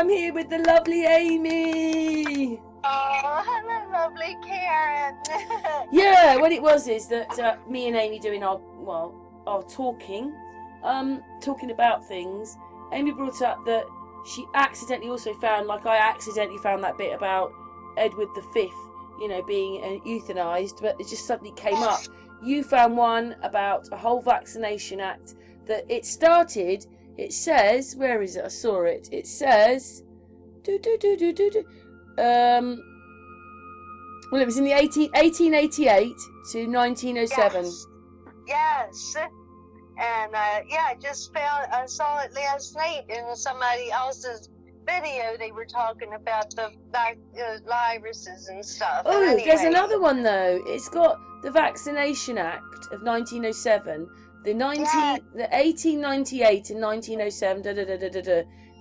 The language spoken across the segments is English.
I'm here with the lovely Amy. Oh, hello, lovely Karen. Yeah, what it was is that me and Amy doing our talking about things. Amy brought up that she accidentally also found, like I accidentally found that bit about Edward V, being euthanized, but it just suddenly came up. You found one about a whole Vaccination Act that it started. It says, where is it? I saw it. It says, well, it was in the 1888 to 1907. Yes. And I just I saw it last night in somebody else's video. They were talking about the viruses and stuff. Oh, anyway, there's another one though. It's got the Vaccination Act of 1907, the 1898 and 1907.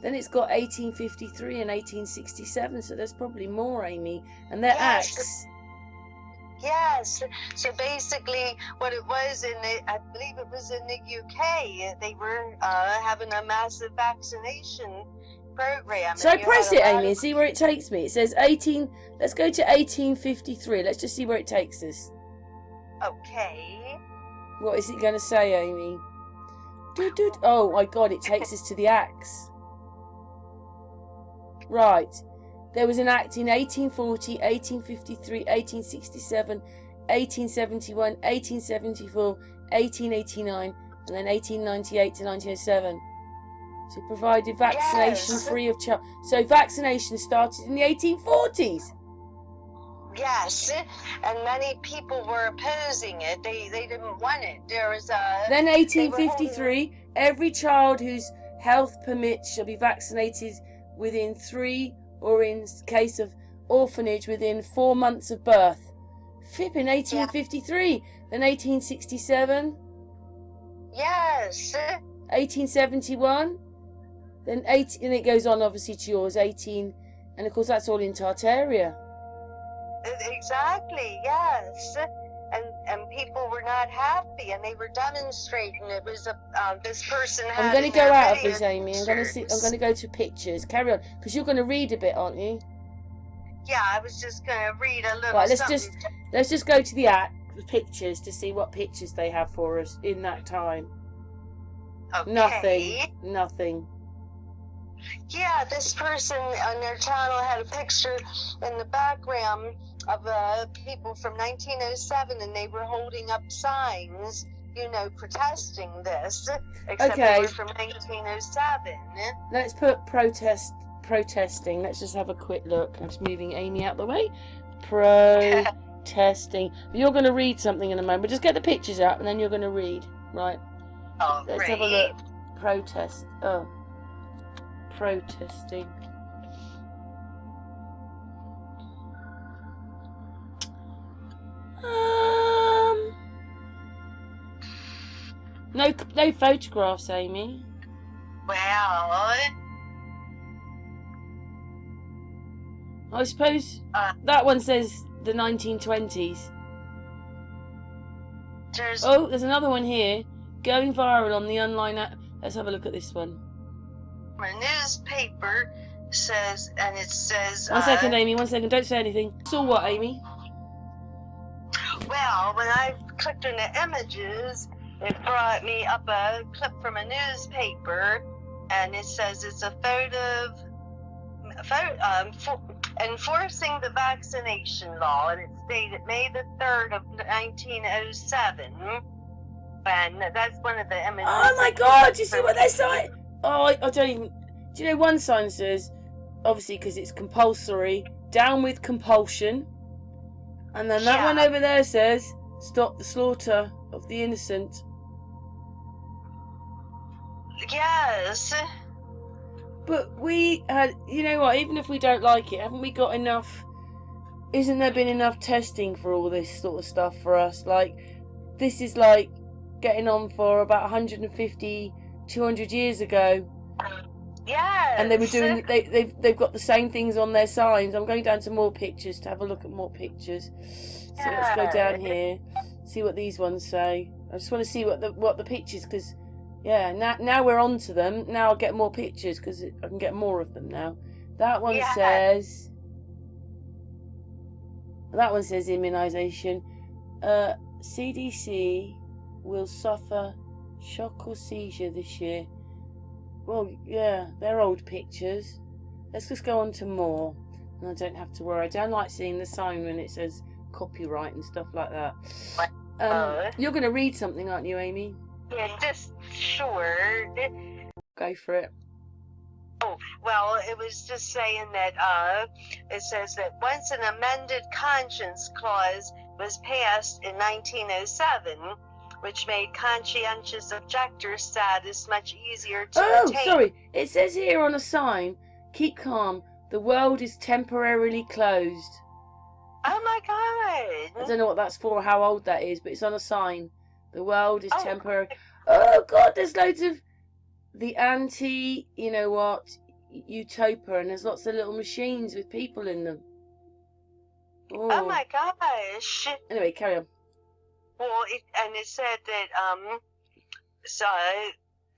Then it's got 1853 and 1867. So there's probably more, Amy, and they're acts. Yes. So basically, what it was I believe it was in the UK. They were having a massive vaccination program. So press it, Amy, and see where it takes me. It says 18. Let's go to 1853. Let's just see where it takes us. Okay. What is it going to say, Amy? Oh my God! It takes us to the acts. Right. There was an act in 1840, 1853, 1867, 1871, 1874, 1889, and then 1898 to 1907. So it provided vaccination free of charge. So vaccination started in the 1840s. Yes, and many people were opposing it. They didn't want it. There was a. Then 1853, every child whose health permits shall be vaccinated within 3, or in case of orphanage, within 4 months of birth. Flipping 1853. Then 1867. Yes. 1871. Then and it goes on obviously to yours, 18, and of course that's all in Tartaria. Exactly, yes. And people were not happy, and they were demonstrating. It was this person. I'm going to go out of this, Amy. I'm going to go to pictures. Carry on, because you're going to read a bit, aren't you? Yeah, I was just going to read a little. Right, let's just go to the pictures to see what pictures they have for us in that time. Okay. Nothing. Yeah, this person on their channel had a picture in the background of people from 1907, and they were holding up signs, protesting this. Except they were from 1907. Let's put protesting. Let's just have a quick look. I'm just moving Amy out the way. Protesting. You're going to read something in a moment. Just get the pictures out, and then you're going to read. Right. Oh, let's have a look. Protest. Oh. Protesting. No photographs, Amy. Well, I suppose that one says the 1920s. There's another one here, going viral on the online app. Let's have a look at this one. My newspaper says, and it says. One second, Amy. 1 second. Don't say anything. Saw what, Amy? Well, when I clicked on the images, it brought me up a clip from a newspaper, and it says it's a photo enforcing the vaccination law, and it's dated May the 3rd of 1907. And that's one of the images. Oh my God! You see what they're saying? Oh, I don't even. Do you know one sign says, obviously because it's compulsory, down with compulsion, and then that one over there says, stop the slaughter of the innocent. Yes. But we had, you know what? Even if we don't like it, haven't we got enough? Isn't there been enough testing for all this sort of stuff for us? Like, this is like getting on for about 150. 200 years ago. Yes. And they were doing. They've got the same things on their signs. I'm going down to more pictures to have a look at more pictures. So let's go down here, see what these ones say. I just want to see what the pictures, because now we're on to them. Now I'll get more pictures because I can get more of them now. That one Yeah. says. That one says immunisation. CDC will suffer shock or seizure this year. Well, yeah, they're old pictures. Let's just go on to more. And I don't have to worry. I don't like seeing the sign when it says copyright and stuff like that. You're going to read something, aren't you, Amy? Yeah, just sure. Go for it. Oh, well, it was just saying that it says that once an amended conscience clause was passed in 1907, which made conscientious objector status much easier to attain. Sorry. It says here on a sign, keep calm. The world is temporarily closed. Oh my God! I don't know what that's for, or how old that is, but it's on a sign. The world is temporary. Oh God, there's loads of the anti, you know what, utopia, and there's lots of little machines with people in them. Ooh. Oh my gosh! Anyway, carry on. Well, it said that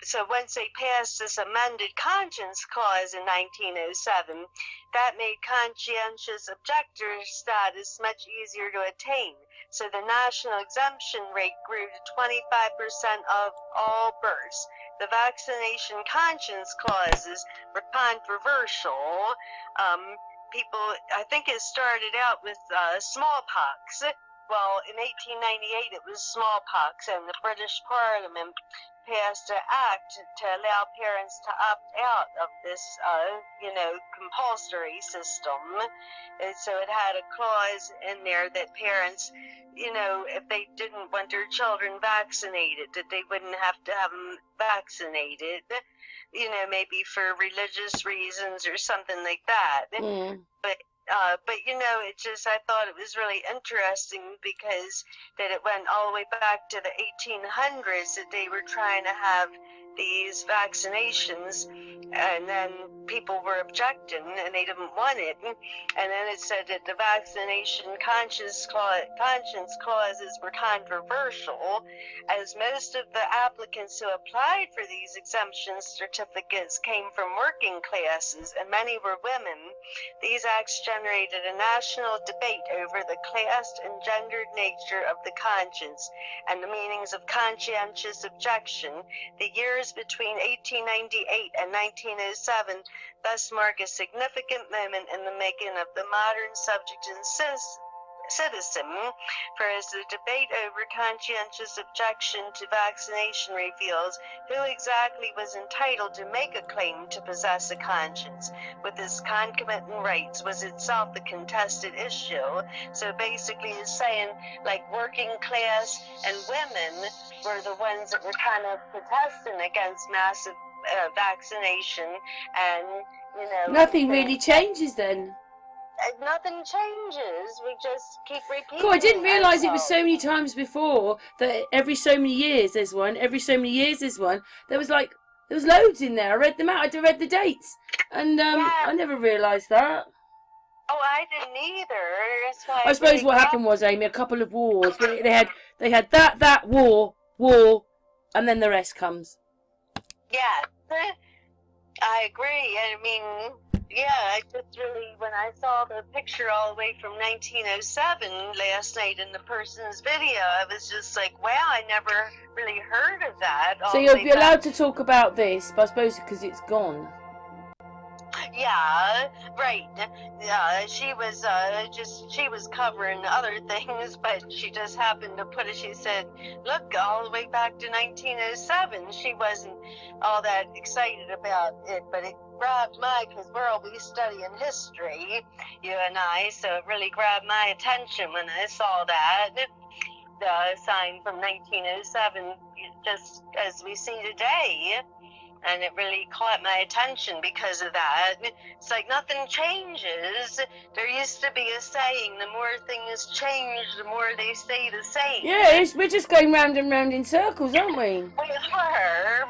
so once they passed this amended conscience clause in 1907, that made conscientious objector status much easier to attain. So the national exemption rate grew to 25% of all births. The vaccination conscience clauses were controversial. People, I think it started out with smallpox. Well, in 1898 it was smallpox, and the British Parliament passed an act to allow parents to opt out of this, compulsory system. And so it had a clause in there that parents, if they didn't want their children vaccinated, that they wouldn't have to have them vaccinated, maybe for religious reasons or something like that. But I thought it was really interesting because that it went all the way back to the 1800s that they were trying to have these vaccinations, and then people were objecting and they didn't want it. And then it said that the vaccination conscience clauses were controversial, as most of the applicants who applied for these exemption certificates came from working classes, and many were women. These acts generated a national debate over the classed and gendered nature of the conscience and the meanings of conscientious objection. The years between 1898 and 1907 thus mark a significant moment in the making of the modern subject and citizen, for as the debate over conscientious objection to vaccination reveals, who exactly was entitled to make a claim to possess a conscience with its concomitant rights was itself a contested issue. So basically it's saying, like, working class and women were the ones that were kind of protesting against massive vaccination, and nothing really changes then. Nothing changes. We just keep repeating. God, I didn't realise it was so many times before that every so many years there's one. Every so many years there's one. There was loads in there. I read them out. I read the dates, and I never realised that. Oh, I didn't either. That's why I suppose what happened was, Amy, a couple of wars. They had that war, and then the rest comes. Yeah, I agree. I mean, yeah, I just really, when I saw the picture all the way from 1907 last night in the person's video, I was just like, wow, I never really heard of that. So you'll be allowed to talk about this, but I suppose because it's gone. Yeah, right. Yeah, she was covering other things, but she just happened to put it. She said, look, all the way back to 1907. She wasn't all that excited about it, but it grabbed because we're always studying history, you and I, so it really grabbed my attention when I saw that. The sign from 1907, just as we see today. And it really caught my attention because of that. It's like nothing changes. There used to be a saying, the more things change, the more they stay the same. Yeah, we're just going round and round in circles, aren't we?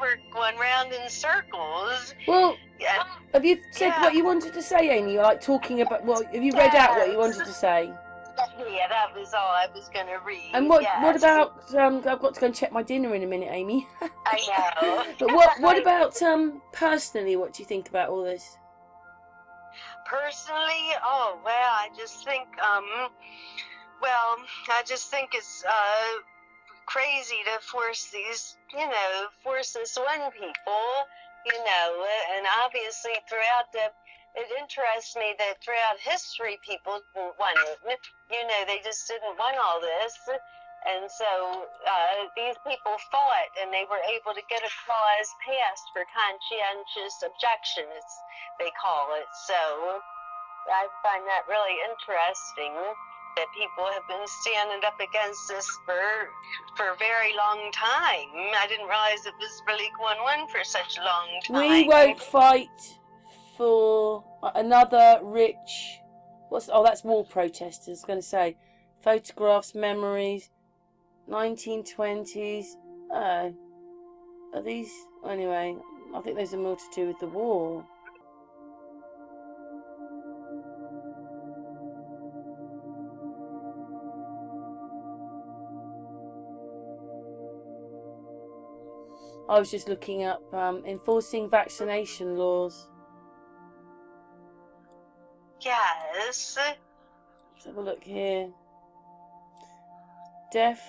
We're going round in circles. Well, yeah. Have you said what you wanted to say, Amy? You're like talking about, have you read out what you wanted to say? Yeah, that was all I was going to read. And what about, I've got to go and check my dinner in a minute, Amy. I know. But what about, personally, what do you think about all this? Personally, oh well, I just think it's crazy to force this on people, and obviously it interests me that throughout history people didn't want it. They just didn't want all this. And so these people fought, and they were able to get a clause passed for conscientious objection, as they call it. So I find that really interesting, that people have been standing up against this for a very long time. I didn't realize it was really going on for such a long time. We won't fight for another rich... that's war protesters, I was going to say. Photographs, memories, 1920s. Oh. Are these... Anyway, I think those are more to do with the war. I was just looking up enforcing vaccination laws. Yes. Let's have a look here. Deaf,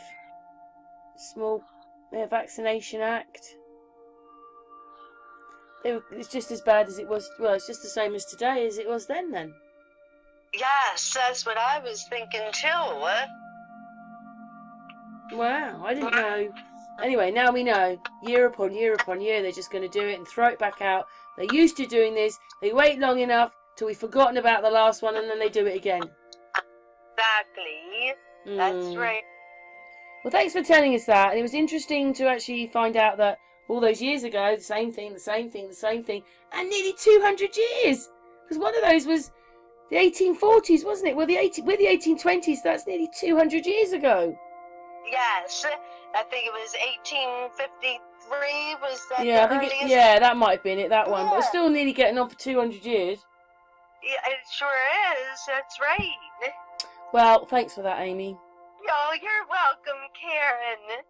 small Vaccination Act. It's just as bad as it was. Well, it's just the same as today as it was then. Yes, that's what I was thinking too. Wow, I didn't know. Anyway, now we know. Year upon year upon year, they're just going to do it and throw it back out. They're used to doing this. They wait long enough till we've forgotten about the last one, and then they do it again. Exactly. That's right. Well, thanks for telling us that. And it was interesting to actually find out that all those years ago, the same thing, and nearly 200 years. Because one of those was the 1840s, wasn't it? Well, the 1820s, that's nearly 200 years ago. Yes, I think it was 1853. Was that yeah, the I earliest? think that might have been it, that one. But it's still nearly getting on for 200 years. Yeah, it sure is. That's right. Well, thanks for that, Amy. Oh, you're welcome, Karen.